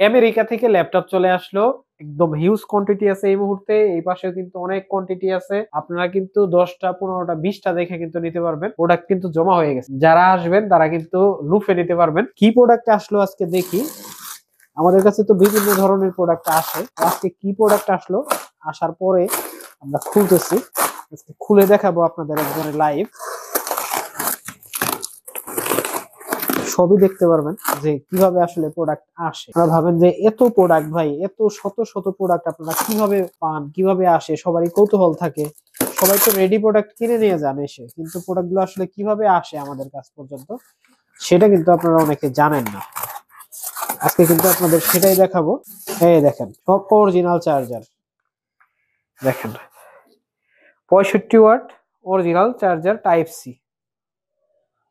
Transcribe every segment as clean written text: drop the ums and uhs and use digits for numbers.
America থেকে laptop চলে আসলো, একদম হিউজ কোয়ান্টিটি আছে এই মুহূর্তে। এই পাশেও কিন্তু অনেক কোয়ান্টিটি আছে, আপনারা কিন্তু 10টা 15টা 20টা দেখে কিন্তু নিতে পারবেন। প্রোডাক্ট কিন্তু জমা হয়ে গেছে, যারা আসবেন তারা কিন্তু লুফে নিতে পারবেন। কি প্রোডাক্ট আসলো আজকে দেখি। আমাদের কাছে তো বিভিন্ন ধরনের প্রোডাক্ট আসে, আজকে কি প্রোডাক্ট আসলো, আসার পরে আমরা খুলতেছি, আজকে খুলে দেখাবো আপনাদের একবারে লাইভ, সবই দেখতে পারবেন যে কিভাবে আসলে প্রোডাক্ট আসে। আপনারা ভাবেন যে এত প্রোডাক্ট, ভাই এত শত শত প্রোডাক্ট আপনারা কিভাবে পান, কিভাবে আসে, সবারই কৌতূহল থাকে। সবাই তো রেডি প্রোডাক্ট কিনে নিয়ে যান এসে, কিন্তু প্রোডাক্টগুলো আসলে কিভাবে আসে আমাদের কাছ পর্যন্ত সেটা কিন্তু আপনারা অনেকে জানেন না। আজকে কিন্তু আপনাদের সেটাই দেখাবো। এই দেখেন সব অরিজিনাল চার্জার, দেখেন 65 watt original charger type C,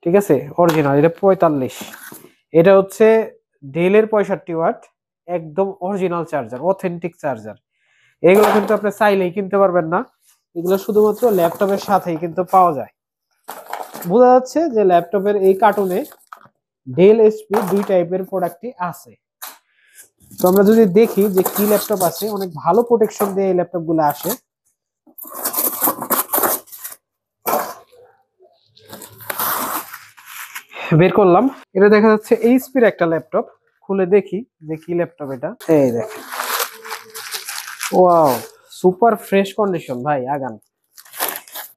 ঠিক আছে অরিজিনাল। এটা 45, এটা হচ্ছে ডেলের 65 ওয়াট একদম অরিজিনাল চার্জার, অথেন্টিক চার্জার। এগুলো কিন্তু আপনি চাইলেই কিনতে পারবেন না, এগুলো শুধুমাত্র ল্যাপটপের সাথেই কিন্তু পাওয়া যায়। বোঝা যাচ্ছে যে ল্যাপটপের এই কার্টুনে ডেল এসপি দুই টাইপের প্রোডাক্টই আছে। তো আমরা যদি দেখি যে কি ল্যাপটপ আছে, অনেক ভালো প্রোটেকশন দিয়ে এই ল্যাপটপ গুলো আসে। বের করলাম, এটা দেখা যাচ্ছে এইচপির একটা ল্যাপটপ। খুলে দেখি যে কি ল্যাপটপ এটা। এই দেখেন, ওয়াও, সুপার ফ্রেশ কন্ডিশন ভাই, আগান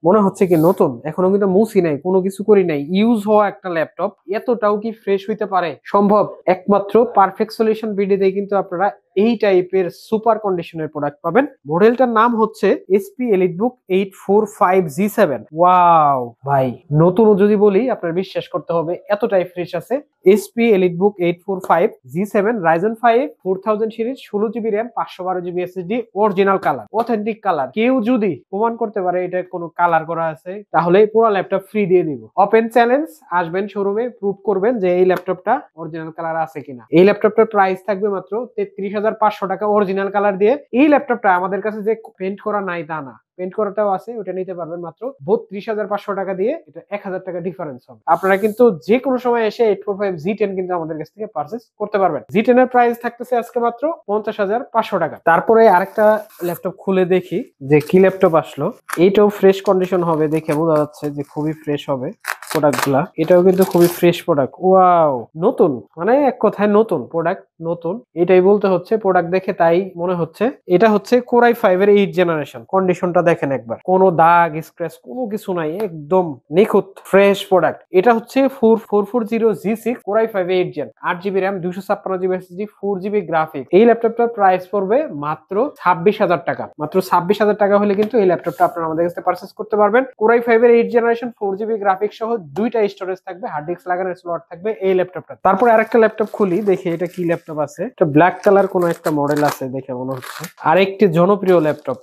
মনে হচ্ছে কি নতুন, এখনো কিন্তু মুছি নাই, কোনো কিছু করি নাই, ইউজ হওয়া একটা ল্যাপটপ এতটাও কি ফ্রেশ হইতে পারে? সম্ভব। একমাত্র পারফেক্ট সলিউশন বিডিতে কিন্তু আপনারা এই টাইপের সুপার কন্ডিশনের প্রোডাক্ট পাবেন। মডেলটার নাম হচ্ছে এসপি এলিটবুক 845G7। ওয়াও ভাই, নতুন যদি বলি আপনার বিশ্বাস করতে হবে, এতটাই ফ্রেশ আছে। SP EliteBook 845G7 Ryzen 5 4000 series, 16GB RAM, 512GB SSD, original colour, authentic colour. কেউ যদি প্রমাণ করতে পারে এটা কোনো কালার করা আছে, তাহলে পুরো ল্যাপটপ ফ্রি দিয়ে দিব। ওপেন চ্যালেঞ্জ, আসবেন শোরুমে, প্রুভ করবেন যে এই ল্যাপটপটা অরিজিনাল কালার আছে কিনা। এই ল্যাপটপটার প্রাইস থাকবে মাত্র 33,500 টাকা অরিজিনাল কালার দিয়ে। এই ল্যাপটপটা আমাদের কাছে যে পেন্ট করা নাই তা না, পেন্ট করাটাও আছে, ওটা নিতে পারবেন মাত্র 32,500 টাকা দিয়ে। এটা 1000 টাকা ডিফারেন্স হবে। আপনারা কিন্তু যে কোনো সময় এসে 845 G10 কিন্তু আমাদের কাছ থেকে পারচেজ করতে পারবেন। G10 এর প্রাইস থাকতেছে আজকে মাত্র 50,500 টাকা। তারপরে আরেকটা ল্যাপটপ খুলে দেখি যে কি ল্যাপটপ আসলো। এইটাও ফ্রেশ কন্ডিশন হবে, দেখে বোঝা যাচ্ছে যে খুবই ফ্রেশ হবে প্রোডাক্টগুলা। এটাও কিন্তু খুবই ফ্রেশ প্রোডাক্ট। ওয়াও, নতুন, মানে এক কথায় নতুন প্রোডাক্ট, নতুন এটাই বলতে হচ্ছে। প্রোডাক্ট দেখে তাই মনে হচ্ছে। এটা হচ্ছে Core i5 এর 8 জেনারেশন। কন্ডিশনটা দেখেন একবার, কোনো দাগ স্ক্র্যাচ কোনো কিছু নাই, একদম নিখুঁত ফ্রেশ প্রোডাক্ট। এটা হচ্ছে 4440G6 Core i5 8 gen, 8GB RAM, 256GB SSD, 4GB graphics. এই ল্যাপটপটার প্রাইস পড়বে মাত্র 26,000 টাকা। মাত্র 26,000 টাকা হলে কিন্তু এই ল্যাপটপটা আপনারা আমাদের কাছে পারচেজ করতে পারবেন। Core i5 এর 8 জেনারেশন, 4GB গ্রাফিক্স সহ দুইটা স্টোরেজ থাকবে, হার্ড ডিস্ক লাগানোর স্লট থাকবে এই ল্যাপটপটা। তারপরে আরেকটা ল্যাপটপ খুলি, দেখি এটা কি ল্যাপটপ আছে। এটা ব্ল্যাক কালার কোন একটা মডেল আছে দেখে মনে হচ্ছে। আরেকটি জনপ্রিয় ল্যাপটপ,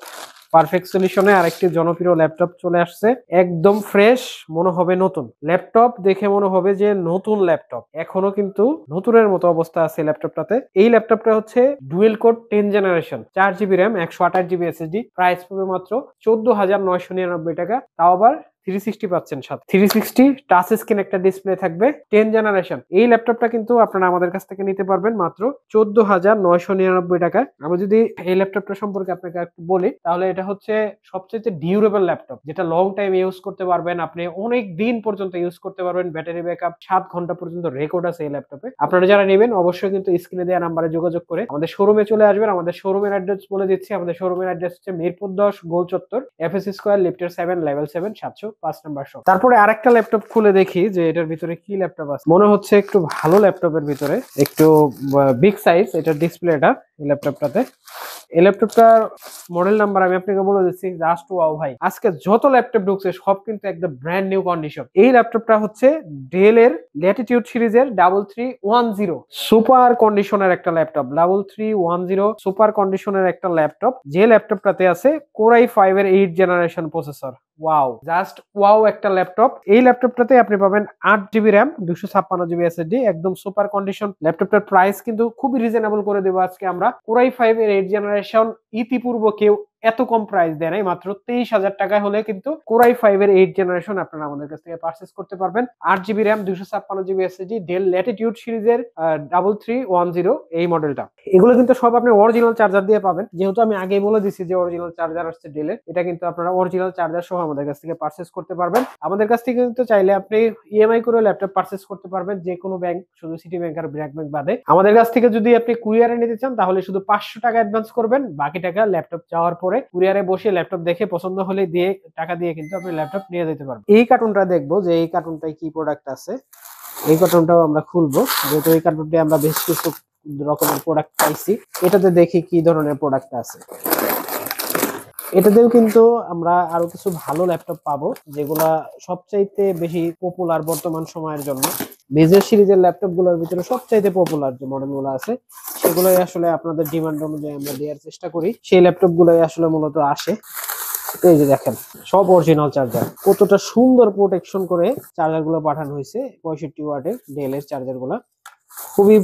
পারফেক্ট সলিউশনে আরেকটি জনপ্রিয় ল্যাপটপ চলে আসছে, একদম ফ্রেশ, মনে হবে নতুন ল্যাপটপ। দেখে মনে হবে যে নতুন ল্যাপটপ, এখনো কিন্তু নতুনের মতো অবস্থা আছে ল্যাপটপটাতে। এই ল্যাপটপটা হচ্ছে dual core 10 generation, 4GB RAM, 128GB SSD. Price পড়বে মাত্র 14,999 টাকা, তাও আবার 360 পাচ্ছেন সাথে। 360 টাচ স্ক্রিন একটা ডিসপ্লে থাকবে, 10 জেনারেশন। এই ল্যাপটপটা কিন্তু আপনারা আমাদের কাছ থেকে নিতে পারবেন মাত্র 14,999 টাকা। আমি যদি এই ল্যাপটপটা সম্পর্কে আপনাকে একটু বলি, তাহলে এটা হচ্ছে সবচেয়ে ডিউরেবল ল্যাপটপ, যেটা লং টাইম ইউজ করতে পারবেন, আপনি অনেক দিন পর্যন্ত ইউজ করতে পারবেন। ব্যাটারি ব্যাকআপ 7 ঘন্টা পর্যন্ত রেকর্ড আছে এই ল্যাপটপে। আপনারা যারা নেবেন অবশ্যই কিন্তু স্ক্রিনে দেওয়া নাম্বারে যোগাযোগ করে আমাদের শোরুমে চলে আসবেন। আমাদের শোরুমের অ্যাড্রেস বলে দিচ্ছি, আমাদের শোরুমের অ্যাড্রেস হচ্ছে মিরপুর 10 গোল চত্বর, এফএসসি স্কয়ার, লিফটের 7, লেভেল 7, 705 নাম্বার শপ। তারপরে আরেকটা ল্যাপটপ খুলে দেখি যে এটার ভিতরে কি ল্যাপটপ আছে। মনে হচ্ছে একটু ভালো ল্যাপটপের ভিতরে, একটু বিগ সাইজ এটার ডিসপ্লেটা এই ল্যাপটপটাতে। এই ল্যাপটপটার মডেল নাম্বার আমি আপনাকে বলে দিচ্ছি, জাস্ট ওয়াও ভাই, আজকে যত ল্যাপটপ ঢুকছে সব কিন্তু একদম ব্র্যান্ড নিউ কন্ডিশন। এই ল্যাপটপটা হচ্ছে ডেল এর ল্যাটিটিউড সিরিজের 3310 সুপার কন্ডিশনের একটা ল্যাপটপ। 3310 সুপার কন্ডিশনের একটা ল্যাপটপ, যে ল্যাপটপটাতে আছে Core i5 এর 8 generation processor. Wow, just wow একটা ল্যাপটপ। এই ল্যাপটপটাতে আপনি পাবেন 8GB র্যাম, 256GB এসএসডি, একদম সুপার কন্ডিশন। ল্যাপটপটার প্রাইস কিন্তু খুবই রিজনেবল করে দেবো আজকে আমরা। Core i5 এর 8 জেনারেশন ইতিপূর্ব কেউ এত কম প্রাইস দেয় নাই, মাত্র 23,000 টাকায় হলে কিন্তু কোরাই 5 এর 8 জেনারেশন আপনারা আমাদের কাছ থেকে পারচেজ করতে পারবেন। 8 GB RAM, 256 GB SSD, del Latitude সিরিজের 3310 এই মডেলটা। এগুলো কিন্তু সব আপনি অরিজিনাল চার্জার দিয়ে পাবেন, যেহেতু আমি আগেই বলে দিছি যে অরিজিনাল চার্জার আসছে ডেলের, এটা কিন্তু আপনারা অরিজিনাল চার্জার সহ আমাদের কাছ থেকে পারচেজ করতে পারবেন। আমাদের কাছ থেকে কিন্তু চাইলে আপনি ইএমআই করে ল্যাপটপ পারচেজ করতে পারবেন, যে কোনো ব্যাংক, শুধু সিটি ব্যাংক আর ব্র্যাক ব্যাংক বাদে। আমাদের কাছ থেকে যদি আপনি কুরিয়ারে নিতে চান তাহলে শুধু 500 টাকা অ্যাডভান্স করবেন, বাকি টাকা ল্যাপটপ যাওয়ার পরে কুরিয়ারে বসে ল্যাপটপ দেখে পছন্দ হলে দিয়ে টাকা দিয়ে কিন্তু আপনি ল্যাপটপ নিয়ে যেতে পারবেন। এই কার্টুনটা দেখবো যে এই কার্টুনটায় কি প্রোডাক্ট আছে, এই কার্টুনটাও আমরা খুলবো, যেহেতু এই কার্টুনটি আমরা বেশ কিছু রকমের প্রোডাক্ট পাইছি। এটাতে দেখি কি ধরনের প্রোডাক্ট আছে। এটাতেও কিন্তু আমরা আরো কিছু ভালো ল্যাপটপ পাবো, যেগুলা সবচাইতে বেশি পপুলার বর্তমান সময়ের জন্য। বেজের সিরিজের ল্যাপটপ গুলোর ভিতরে সবচাইতে পপুলার যে মডেল গুলো আছে সেগুলোই আসলে আপনাদের ডিমান্ড অনুযায়ী আমরা দেওয়ার চেষ্টা করি, সেই ল্যাপটপ গুলোই আসলে মূলত আসে। এই যে দেখেন, সব অরিজিনাল চার্জার, কতটা সুন্দর প্রোটেকশন করে চার্জার গুলো পাঠানো হয়েছে। 65 ওয়াটের ডেল এর চার্জার গুলা খুবই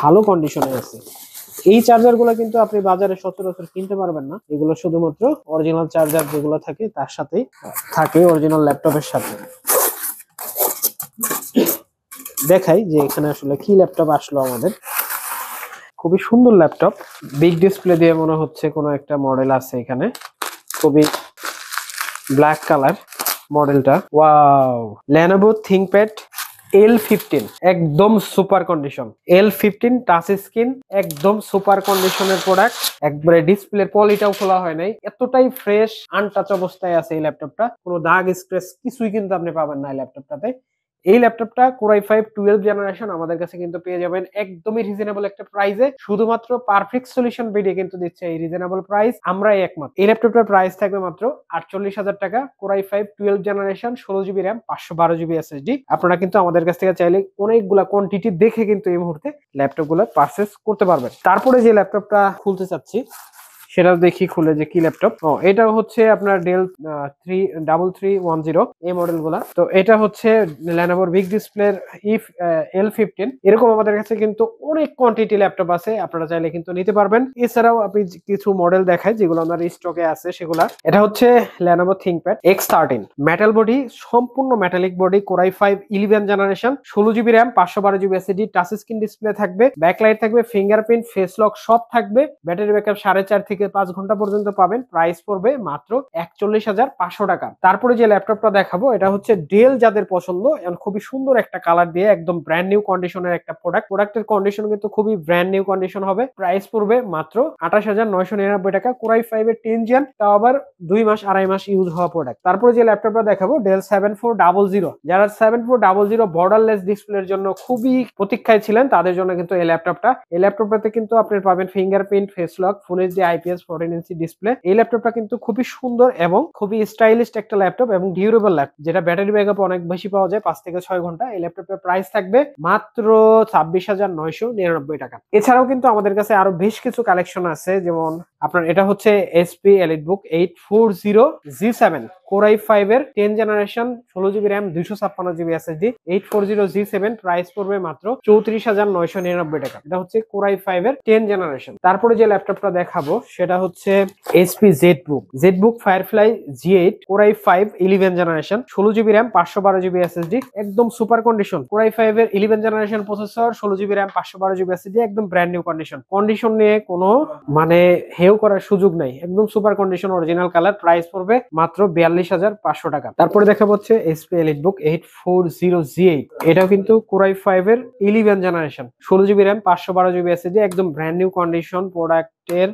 ভালো কন্ডিশনে আছে। এই চার্জার গুলো কিন্তু আপনি বাজারে সচরাচর কিনতে পারবেন না, এগুলো শুধুমাত্র অরিজিনাল চার্জার যেগুলো থাকে তার সাথেই থাকে, অরিজিনাল ল্যাপটপের সাথে। দেখাই যে এখানে আসলে কি ল্যাপটপ আসলো আমাদের। খুবই সুন্দর ল্যাপটপ, বিগ ডিসপ্লে দিয়ে মনে হচ্ছে কোনো একটা মডেল আছে এখানে, খুবই ব্ল্যাক কালার মডেলটা। ওয়াও, Lenovo ThinkPad L15, একদম super condition. L15 touch screen, একদম সুপার কন্ডিশনের প্রোডাক্ট, একবারে ডিসপ্লের পলিটাও খোলা হয় নাই, এতটাই ফ্রেশ আনটাচ অবস্থায় আছে এই ল্যাপটপটা, কোনো দাগ স্ক্র্যাচ কিছুই কিন্তু আপনি পাবেন না এই ল্যাপটপটাতে। এই ল্যাপটপটা কোরাই 5 12 জেনারেশন আমাদের কাছে কিন্তু পেয়ে যাবেন একদমই রিজনেবল একটা প্রাইসে, শুধুমাত্র পারফেক্ট সলিউশন ভিডিও কিন্তু দিচ্ছে এই রিজনেবল প্রাইস, আমরাই একমাত্র। এই ল্যাপটপটার প্রাইস থাকবে মাত্র 48,000 টাকা, core i 5 12 generation, 16 GB RAM, 512 GB SSD. আপনারা কিন্তু আমাদের কাছ থেকে চাইলে অনেকগুলা কোয়ান্টিটি দেখে কিন্তু এই মুহূর্তে ল্যাপটপ গুলো পারচেজ করতে পারবেন। তারপরে যে ল্যাপটপটা খুলতে চাচ্ছি সেটা দেখি খুলে যে কি ল্যাপটপ। এটা হচ্ছে আপনার ডেল 3310 এই মডেল গুলা। তো এটা হচ্ছে ল্যানোভোর বিগ ডিসপ্লের L15। এরকম আমাদের কাছে কিন্তু অনেক কোয়ান্টিটি ল্যাপটপ আছে, আপনারা চাইলে কিন্তু নিতে পারবেন। এছাড়াও আপনি কিছু মডেল দেখায় যেগুলো আমার স্টকে আছে সেগুলা। এটা হচ্ছে Lenovo ThinkPad X13, metal body, সম্পূর্ণ metallic body, core i 5 11 generation, 16 GB RAM, 512 GB SSD, touch screen display থাকবে, ব্যাকলাইট থাকবে, ফিঙ্গারপ্রিন্ট, ফেস লক সব থাকবে, ব্যাটারি ব্যাকআপ 4.5 থেকে 5 ঘন্টা পর্যন্ত পাবেন। প্রাইস পড়বে মাত্র 41,500 টাকা। তারপরে যে ল্যাপটপটা দেখাবো এটা হচ্ছে ডেল যাদের পছন্দ, খুবই সুন্দর একটা কালার দিয়ে একদম ব্র্যান্ড নিউ কন্ডিশনের একটা প্রোডাক্টের কন্ডিশন কিন্তু খুবই ব্র্যান্ড নিউ কন্ডিশন হবে। প্রাইস পড়বে মাত্র 28,999 টাকা, কোরাই 5 এর 10 জেন, তাও আবার 2 মাস 2.5 মাস ইউজ হওয়া প্রোডাক্ট। তারপরে যে ল্যাপটপটা দেখাবো ডেল 7400, যারা 7400 বর্ডারলেস ডিসপ্লের জন্য খুবই প্রতীক্ষায় ছিলেন তাদের জন্য কিন্তু এই ল্যাপটপটাতে কিন্তু আপনি পাবেন fingerprint, face lock, full HD IPS 14 inch display. এই ল্যাপটপটা কিন্তু খুবই সুন্দর এবং খুবই স্টাইলিশ একটা ল্যাপটপ এবং ডিউরেবল ল্যাপটপ, যেটা ব্যাটারি ব্যাকআপ অনেক বেশি পাওয়া যায়, 5 থেকে 6 ঘন্টা। এই ল্যাপটপের প্রাইস থাকবে মাত্র 26,999 টাকা। এছাড়াও কিন্তু আমাদের কাছে আরো বেশ কিছু কালেকশন আছে, যেমন আপনার এটা হচ্ছে HP EliteBook 840G7, কোরাই 5 এর 10 generation, 16 GB RAM, 256 GB SSD, 840G7, price পড়বে মাত্র 34,999 টাকা। এটা হচ্ছে কোরাই 5 এর 10 জেনারেশন। তারপরে যে ল্যাপটপটা দেখাবো সেটা হচ্ছে HP ZBook Firefly G8, core i 5 11 generation, 16 GB RAM, 512 GB SSD, একদম সুপার কন্ডিশন। কোরাই 5 এর 11 generation processor, 16 GB RAM, 512 GB SSD, একদম ব্র্যান্ড নিউ কন্ডিশন নিয়ে কোনো মানে হেউ করার সুযোগ নাই, একদম super condition, original colour. Price পড়বে মাত্র 42,500 টাকা। তারপরে দেখা হচ্ছে HP EliteBook 840G8, এটাও কিন্তু কোরাই 5 এর 11 generation, 16 GB RAM, 512 GB SSD, একদম ব্র্যান্ড নিউ কন্ডিশন প্রোডাক্টের,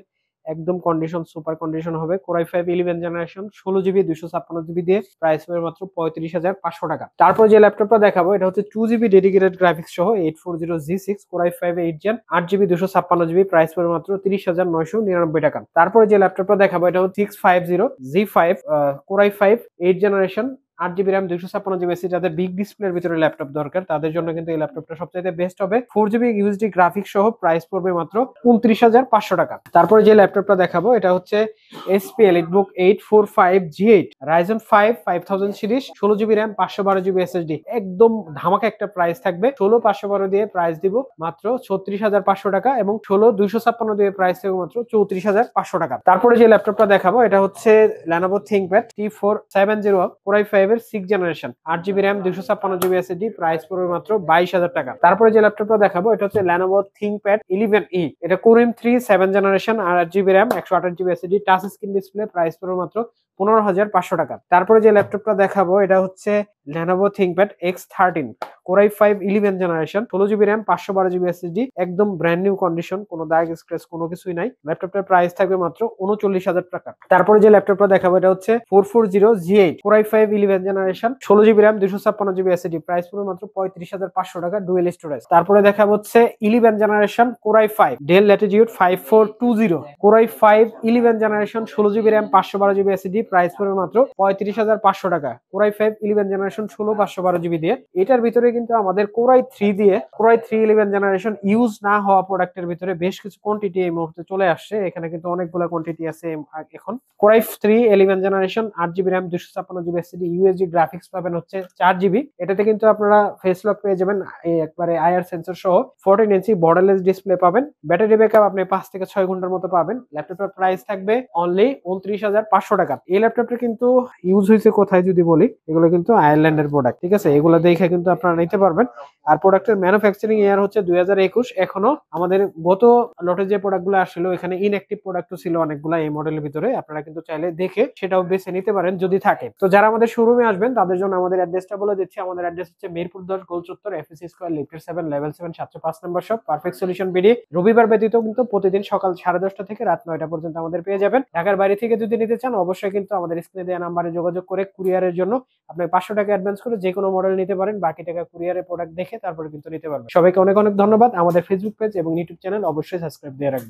একদম কন্ডিশন সুপার কন্ডিশন হবে। কোরাই 5 11 জেনারেশন, 16 জিবি, 256 জিবি দিয়ে প্রাইস হবে মাত্র 35,500 টাকা। তারপর যে ল্যাপটপটা দেখাবো এটা হচ্ছে 2 জিবি ডেডিকেটেড গ্রাফিক্স সহ 840G6, core i 5 8 gen, 8 GB, 256 GB, price পড়বে মাত্র 30,999 টাকা। তারপরে যে ল্যাপটপটা দেখাবো এটা হচ্ছে 650G5, core i 5 8 generation, 8 GB RAM 256 GB SSD, যাদের বিগ ডিসপ্লের ভিতরে ল্যাপটপ দরকার তাদের জন্য কিন্তু এই ল্যাপটপটা সবচাইতে বেস্ট হবে। 4 জিবি ইউএসডি গ্রাফিক্স সহ প্রাইস পড়বে মাত্র 29,500 টাকা। তারপরে যে ল্যাপটপটা দেখাবো এটা হচ্ছে HP EliteBook 845G8 Ryzen 5 5000 series, 16 GB RAM 512 GB SSD. একদম ধামাকা একটা প্রাইস থাকবে। 16512 দিয়ে প্রাইস দিব মাত্র 36,500 টাকা এবং 16256 দিয়ে প্রাইস থাকবে মাত্র 34,500 টাকা। তারপরে যে ল্যাপটপটা দেখাবো এটা হচ্ছে Lenovo ThinkPad T470 Core i5 এর 6th generation, 8 GB RAM 256 GB SSD, price পড়বে মাত্র 22,000 টাকা। তারপরে যে ল্যাপটপটা দেখাবো এটা হচ্ছে Lenovo ThinkPad 11e, এটা Core i3 7th generation, 8 GB RAM 128 GB SSD, touch screen display, price পড়বে মাত্র 15,500 টাকা। তারপরে যে ল্যাপটপটা দেখাবো এটা হচ্ছে Lenovo ThinkPad X13 Core i5 11th generation, 16 GB RAM 512 GB SSD, একদম ব্র্যান্ড নিউ কন্ডিশন, কোনো দাগ স্ক্র্যাচ কোনো কিছুই নাই। ল্যাপটপটার প্রাইস থাকবে মাত্র 39,000 টাকা। তারপরে যে ল্যাপটপটা দেখাবো এটা হচ্ছে 440G8 Core i5 11th generation, 16 GB RAM 256 GB SSD, price পড়বে মাত্র 35,500 টাকা ডুয়েল স্টোরেজ। তারপরে দেখাবো হচ্ছে 11th generation Core i5 Dell Latitude 5420 Core i5 11th generation, 16 GB RAM 512 GB SSD, price পড়বে মাত্র 35,500 টাকা। Core i5 11th generation 16 512 GB দিয়ে। এটার ভিতরে কিন্তু আমাদের Core i3 দিয়ে Core i3 11th generation use না হওয়া প্রোডাক্টের ভিতরে বেশ কিছু কোয়ান্টিটি এই মুহূর্তে চলে আসছে। এখানে কিন্তু অনেকগুলো কোয়ান্টিটি আছে এখন। Core i3 11th generation, 8 GB RAM 256 GB SSD, USD graphics পাবেন হচ্ছে 4 জিবি। এটাতে কিন্তু আপনারা ফেস লক পেয়ে যাবেন, একবারে আইআর সেন্সর সহ 14 ইঞ্চি বর্ডারলেস ডিসপ্লে পাবেন। ব্যাটারি ব্যাকআপ আপনি 5 থেকে 6 ঘন্টার মতো পাবেন। ল্যাপটপের প্রাইস থাকবে অনলি 29,500 টাকা। এই ল্যাপটপটা কিন্তু ইউজ হয়েছে কোথায় যদি বলি, এগুলো কিন্তু আয়ারল্যান্ডের প্রোডাক্ট, ঠিক আছে? এগুলো দেখে কিন্তু আপনারা নিতে পারবেন। আর প্রোডাক্টের ম্যানুফ্যাকচারিং ইয়ার হচ্ছে 2021। এখনো আমাদের গত লটে যে প্রোডাক্টগুলো আসছিল এখানে ইনঅ্যাক্টিভ প্রোডাক্টও ছিল অনেকগুলো এই মডেলের ভিতরে, আপনারা কিন্তু চাইলে দেখে সেটাও বেছে নিতে পারেন যদি থাকে। তো যারা আমাদের শোরুমে আসবেন তাদের জন্য আমাদের অ্যাড্রেসটা বলে দিচ্ছি। আমাদের অ্যাড্রেস হচ্ছে মিরপুর 10 গোল চত্বর, এফএসসি স্কয়ার, লিফটের 7, লেভেল 7, 705 নম্বর শপ, পারফেক্ট সলিউশন বিডি। রবিবার ব্যতীত কিন্তু প্রতিদিন সকাল 10:30 থেকে রাত 9টা পর্যন্ত আমাদের পেয়ে যাবেন। ঢাকার বাইরে থেকে যদি নিতে চান অবশ্যই কিন্তু আমাদের স্ক্রিনে দেওয়া নাম্বারে যোগাযোগ করে কুরিয়ারের জন্য আপনি 500 টাকা অ্যাডভান্স করে যে কোনো মডেল নিতে পারেন, বাকি টাকা কুরিয়ারে প্রোডাক্ট দেখে তারপরে কিন্তু নিতে পারবেন। সবাইকে অনেক অনেক ধন্যবাদ। আমাদের ফেসবুক পেজ এবং ইউটিউব চ্যানেল অবশ্যই সাবস্ক্রাইব দিয়ে রাখবেন।